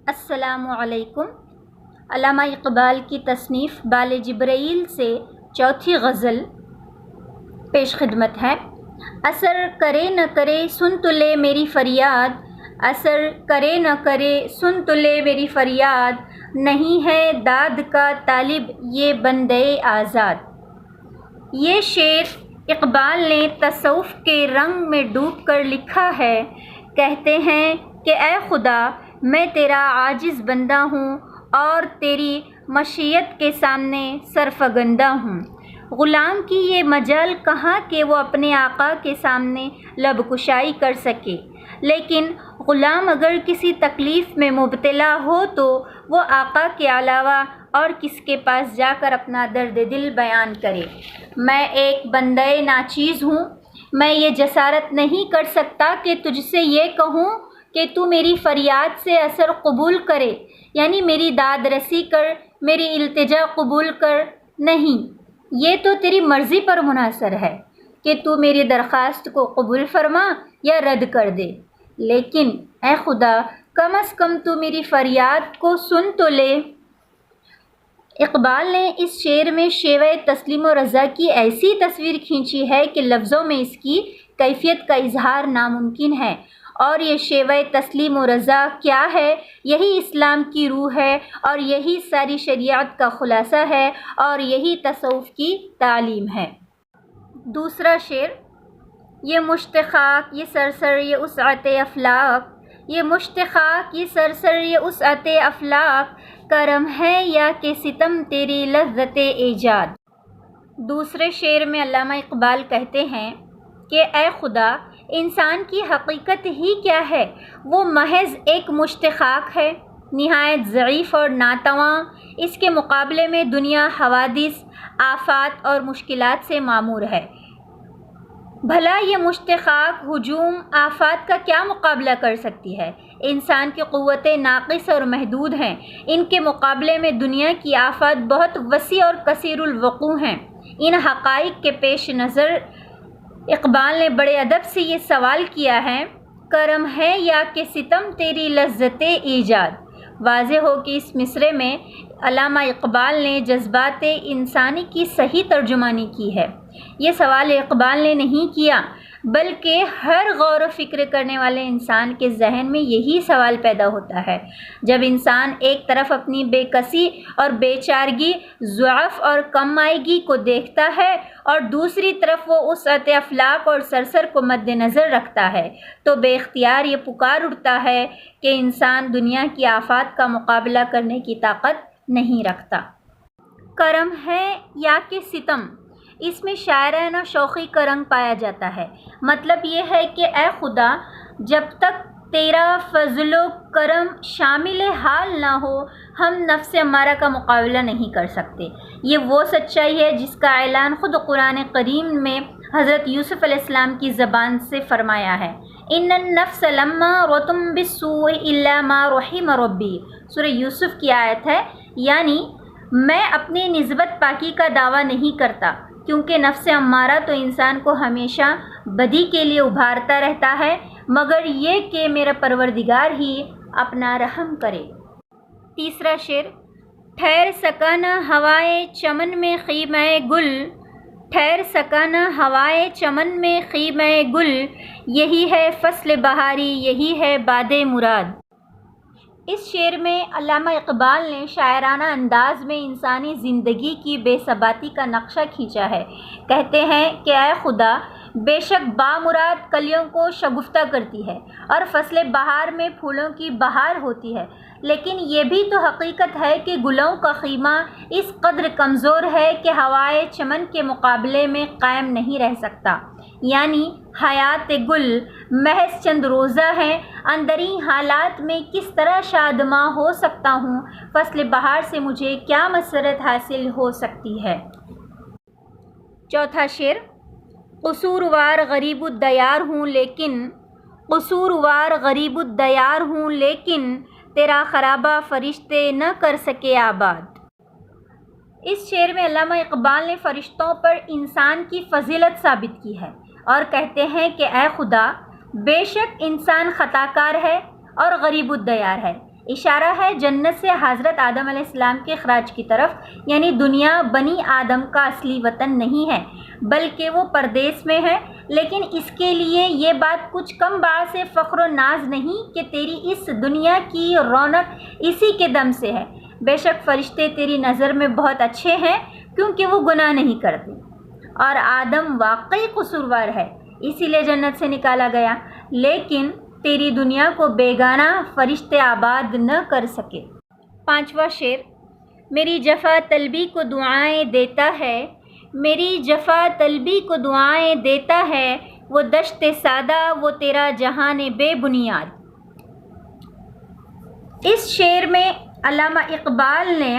السلام علیکم۔ علامہ اقبال کی تصنیف بال جبرائیل سے چوتھی غزل پیش خدمت ہے۔ اثر کرے نہ کرے سن تو لے میری فریاد، اثر کرے نہ کرے سن تو لے میری فریاد، نہیں ہے داد کا طالب یہ بندے آزاد۔ یہ شعر اقبال نے تصوف کے رنگ میں ڈوب کر لکھا ہے۔ کہتے ہیں کہ اے خدا، میں تیرا عاجز بندہ ہوں اور تیری مشیت کے سامنے سرفگندہ ہوں۔ غلام کی یہ مجال کہاں کہ وہ اپنے آقا کے سامنے لب کشائی کر سکے، لیکن غلام اگر کسی تکلیف میں مبتلا ہو تو وہ آقا کے علاوہ اور کس کے پاس جا کر اپنا درد دل بیان کرے۔ میں ایک بندہ ناچیز ہوں، میں یہ جسارت نہیں کر سکتا کہ تجھ سے یہ کہوں کہ تو میری فریاد سے اثر قبول کرے، یعنی میری داد رسی کر، میری التجا قبول کر۔ نہیں، یہ تو تیری مرضی پر منحصر ہے کہ تو میری درخواست کو قبول فرما یا رد کر دے، لیکن اے خدا، کم از کم تو میری فریاد کو سن تو لے۔ اقبال نے اس شعر میں شیوہ تسلیم و رضا کی ایسی تصویر کھینچی ہے کہ لفظوں میں اس کی کیفیت کا اظہار ناممکن ہے، اور یہ شیوہ تسلیم و رضا کیا ہے؟ یہی اسلام کی روح ہے، اور یہی ساری شریعت کا خلاصہ ہے، اور یہی تصوف کی تعلیم ہے۔ دوسرا شعر، یہ مشت خاک یہ سرسر یہ وسعت افلاک، یہ مشت خاک یہ سرسر یہ وسعت افلاک، کرم ہے یا کہ ستم تیری لذت ایجاد۔ دوسرے شعر میں علامہ اقبال کہتے ہیں کہ اے خدا، انسان کی حقیقت ہی کیا ہے؟ وہ محض ایک مشت خاک ہے، نہایت ضعیف اور ناتواں۔ اس کے مقابلے میں دنیا حوادث، آفات اور مشکلات سے معمور ہے۔ بھلا یہ مشت خاک ہجوم، آفات کا کیا مقابلہ کر سکتی ہے؟ انسان کی قوتیں ناقص اور محدود ہیں، ان کے مقابلے میں دنیا کی آفات بہت وسیع اور کثیر الوقوع ہیں۔ ان حقائق کے پیش نظر اقبال نے بڑے ادب سے یہ سوال کیا ہے، کرم ہے یا کہ ستم تیری لذت ایجاد۔ واضح ہو کہ اس مصرعے میں علامہ اقبال نے جذبات انسانی کی صحیح ترجمانی کی ہے۔ یہ سوال اقبال نے نہیں کیا، بلکہ ہر غور و فکر کرنے والے انسان کے ذہن میں یہی سوال پیدا ہوتا ہے۔ جب انسان ایک طرف اپنی بے کسی اور بے چارگی، ضعف اور کم آئیگی کو دیکھتا ہے اور دوسری طرف وہ وسعت افلاک اور سرسر کو مد نظر رکھتا ہے، تو بے اختیار یہ پکار اٹھتا ہے کہ انسان دنیا کی آفات کا مقابلہ کرنے کی طاقت نہیں رکھتا۔ کرم ہے یا کہ ستم، اس میں شاعرانہ شوخی کا رنگ پایا جاتا ہے۔ مطلب یہ ہے کہ اے خدا، جب تک تیرا فضل و کرم شامل حال نہ ہو، ہم نفس امارہ کا مقابلہ نہیں کر سکتے۔ یہ وہ سچائی ہے جس کا اعلان خود قرآن کریم میں حضرت یوسف علیہ السلام کی زبان سے فرمایا ہے۔ ان النفس لامارۃ بالسوء الا ما رحم ربی، سورہ یوسف کی آیت ہے۔ یعنی میں اپنی نسبت پاکی کا دعویٰ نہیں کرتا، کیونکہ نفس امارہ تو انسان کو ہمیشہ بدی کے لیے ابھارتا رہتا ہے، مگر یہ کہ میرا پروردگار ہی اپنا رحم کرے۔ تیسرا شعر، ٹھہر سکا نہ ہوائے چمن میں خیمہ گل، ٹھہر سکا نہ ہوائے چمن میں خیمہ گل، یہی ہے فصل بہاری یہی ہے باد مراد۔ اس شعر میں علامہ اقبال نے شاعرانہ انداز میں انسانی زندگی کی بے ثباتی کا نقشہ کھینچا ہے۔ کہتے ہیں کہ اے خدا، بے شک بامراد کلیوں کو شگفتہ کرتی ہے اور فصل بہار میں پھولوں کی بہار ہوتی ہے، لیکن یہ بھی تو حقیقت ہے کہ گلوں کا خیمہ اس قدر کمزور ہے کہ ہوائے چمن کے مقابلے میں قائم نہیں رہ سکتا۔ یعنی حیات گل محض چند روزہ ہے، اندری حالات میں کس طرح شادماں ہو سکتا ہوں، فصل بہار سے مجھے کیا مسرت حاصل ہو سکتی ہے۔ چوتھا شعر، قصوروار غریب الدیار ہوں لیکن، قصوروار غریب الدیار ہوں لیکن، تیرا خرابہ فرشتے نہ کر سکے آباد۔ اس شعر میں علامہ اقبال نے فرشتوں پر انسان کی فضیلت ثابت کی ہے اور کہتے ہیں کہ اے خدا، بے شک انسان خطا کار ہے اور غریب الدیار ہے، اشارہ ہے جنت سے حضرت آدم علیہ السلام کے اخراج کی طرف، یعنی دنیا بنی آدم کا اصلی وطن نہیں ہے بلکہ وہ پردیس میں ہے۔ لیکن اس کے لیے یہ بات کچھ کم باعث فخر و ناز نہیں کہ تیری اس دنیا کی رونق اسی کے دم سے ہے۔ بے شک فرشتے تیری نظر میں بہت اچھے ہیں کیونکہ وہ گناہ نہیں کرتے، اور آدم واقعی قصوروار ہے، اسی لیے جنت سے نکالا گیا، لیکن تیری دنیا کو بیگانہ فرشتے آباد نہ کر سکے۔ 5واں شعر، میری جفا طلبی کو دعائیں دیتا ہے، میری جفا طلبی کو دعائیں دیتا ہے، وہ دشت سادہ وہ تیرا جہان بے بنیاد۔ اس شعر میں علامہ اقبال نے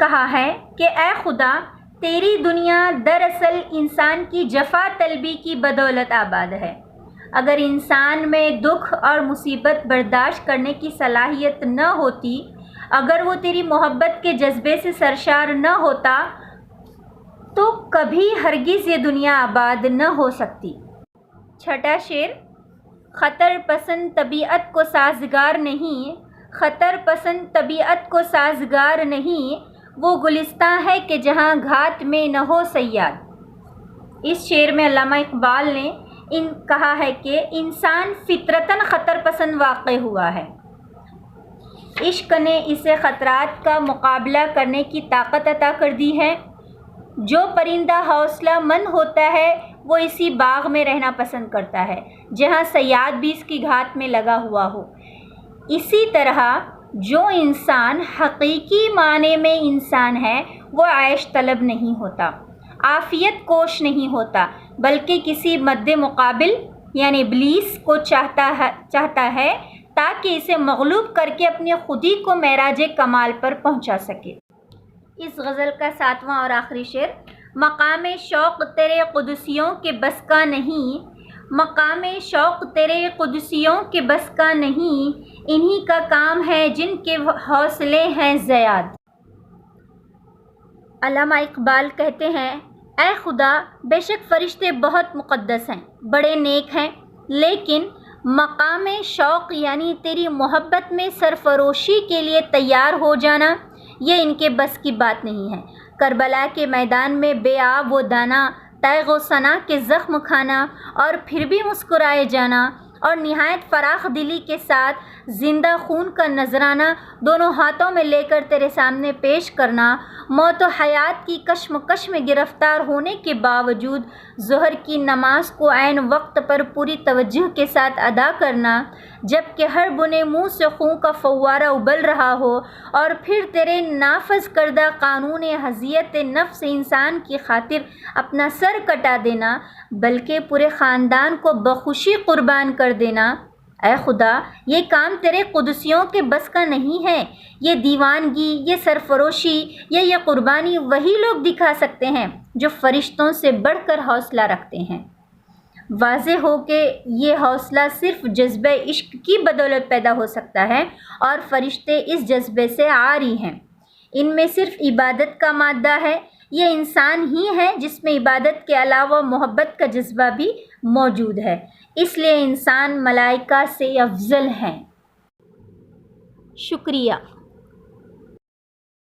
کہا ہے کہ اے خدا، تیری دنیا دراصل انسان کی جفا طلبی کی بدولت آباد ہے۔ اگر انسان میں دکھ اور مصیبت برداشت کرنے کی صلاحیت نہ ہوتی، اگر وہ تیری محبت کے جذبے سے سرشار نہ ہوتا تو کبھی ہرگز یہ دنیا آباد نہ ہو سکتی۔ 6واں شعر، خطر پسند طبیعت کو سازگار نہیں، خطر پسند طبیعت کو سازگار نہیں، وہ گلستان ہے کہ جہاں گھات میں نہ ہو صیاد۔ اس شعر میں علامہ اقبال نے کہا ہے کہ انسان فطرتاً خطر پسند واقع ہوا ہے۔ عشق نے اسے خطرات کا مقابلہ کرنے کی طاقت عطا کر دی ہے۔ جو پرندہ حوصلہ مند ہوتا ہے وہ اسی باغ میں رہنا پسند کرتا ہے جہاں صیاد بھی اس کی گھات میں لگا ہوا ہو۔ اسی طرح جو انسان حقیقی معنی میں انسان ہے وہ عیش طلب نہیں ہوتا، عافیت کوش نہیں ہوتا، بلکہ کسی مد مقابل یعنی ابلیس کو چاہتا ہے تاکہ اسے مغلوب کر کے اپنی خودی کو معراج کمال پر پہنچا سکے۔ اس غزل کا 7واں اور آخری شعر، مقام شوق تیرے قدسیوں کے بس کا نہیں، مقام شوق تیرے قدسیوں کے بس کا نہیں، انہی کا کام ہے جن کے حوصلے ہیں زیاد۔ علامہ اقبال کہتے ہیں، اے خدا، بے شک فرشتے بہت مقدس ہیں، بڑے نیک ہیں، لیکن مقام شوق یعنی تیری محبت میں سرفروشی کے لیے تیار ہو جانا یہ ان کے بس کی بات نہیں ہے۔ کربلا کے میدان میں بے آب و دانہ، تیغ و ثنا کے زخم کھانا اور پھر بھی مسکرائے جانا، اور نہایت فراخ دلی کے ساتھ زندہ خون کا نذرانہ دونوں ہاتھوں میں لے کر تیرے سامنے پیش کرنا، موت و حیات کی کشمکش میں گرفتار ہونے کے باوجود ظہر کی نماز کو عین وقت پر پوری توجہ کے ساتھ ادا کرنا، جبکہ ہر بنے منہ سے خون کا فوارہ ابل رہا ہو، اور پھر تیرے نافذ کردہ قانون حیثیت نفس انسان کی خاطر اپنا سر کٹا دینا، بلکہ پورے خاندان کو بخوشی قربان کر دینا۔ اے خدا، یہ کام تیرے قدسیوں کے بس کا نہیں ہے۔ یہ دیوانگی، یہ سرفروشی یا یہ قربانی وہی لوگ دکھا سکتے ہیں جو فرشتوں سے بڑھ کر حوصلہ رکھتے ہیں۔ واضح ہو کہ یہ حوصلہ صرف جذبہ عشق کی بدولت پیدا ہو سکتا ہے، اور فرشتے اس جذبے سے عاری ہیں۔ ان میں صرف عبادت کا مادہ ہے۔ یہ انسان ہی ہے جس میں عبادت کے علاوہ محبت کا جذبہ بھی موجود ہے، اس لیے انسان ملائکہ سے افضل ہیں۔ شکریہ۔